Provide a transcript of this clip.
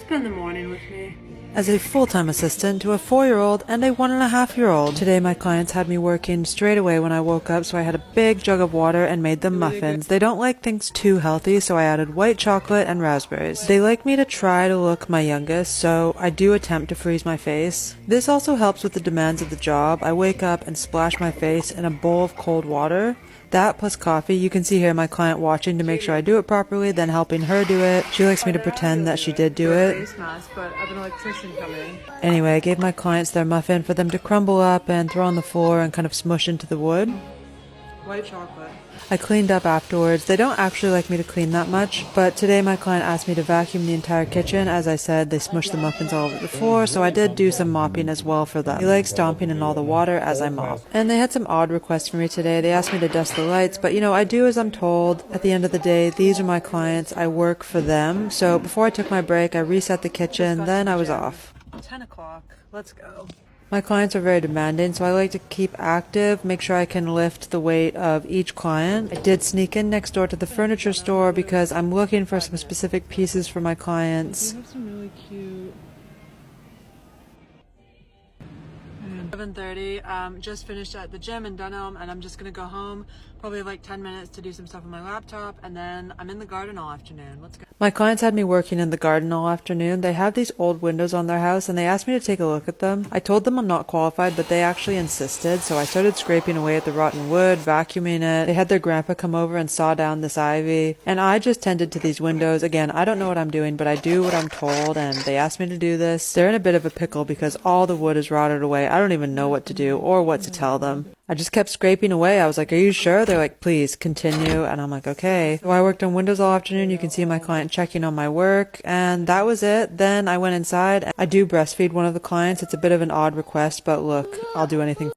Spend the morning with me. As a full-time assistant to a 4-year-old and a 1.5-year-old. Today my clients had me working straight away when I woke up, so I had a big jug of water and made them muffins. They don't like things too healthy, so I added white chocolate and raspberries. They like me to try to look my youngest, so I do attempt to freeze my face. This also helps with the demands of the job. I wake up and splash my face in a bowl of cold water. That plus coffee. You can see here my client watching to make sure I do it properly, then helping her do it. She likes me to pretend that she did do it. Face mask, but I have an electrician coming. Anyway, I gave my clients their muffin for them to crumble up and throw on the floor and kind of smush into the wood. White chocolate. I cleaned up afterwards. They don't actually like me to clean that much, but today my client asked me to vacuum the entire kitchen. As I said, they smushed the muffins all over the floor, so I did do some mopping as well for them. They like stomping in all the water as I mop. And they had some odd requests for me today. They asked me to dust the lights, but I do as I'm told. At the end of the day, these are my clients. I work for them. So before I took my break, I reset the kitchen, then I was off. 10 o'clock. Let's go. My clients are very demanding, so I like to keep active, make sure I can lift the weight of each client. I did sneak in next door to the furniture store because I'm looking for some specific pieces for my clients. We have some really cute. 7:30. Just finished at the gym in Dunham, and I'm just gonna go home. Probably like 10 minutes to do some stuff on my laptop, and then I'm in the garden all afternoon. Let's go. My clients had me working in the garden all afternoon. They have these old windows on their house and they asked me to take a look at them. I told them I'm not qualified, but they actually insisted, so I started scraping away at the rotten wood, vacuuming it. They had their grandpa come over and saw down this ivy, and I just tended to these windows. Again, I don't know what I'm doing, but I do what I'm told, and they asked me to do this. They're in a bit of a pickle because all the wood is rotted away. I don't even know what to do or what to tell them. I just kept scraping away. I was like, "Are you sure?" They're like, "Please continue." And I'm like, "Okay." So I worked on windows all afternoon. You can see my client checking on my work, and that was it. Then I went inside. I do breastfeed one of the clients. It's a bit of an odd request, but look, I'll do anything.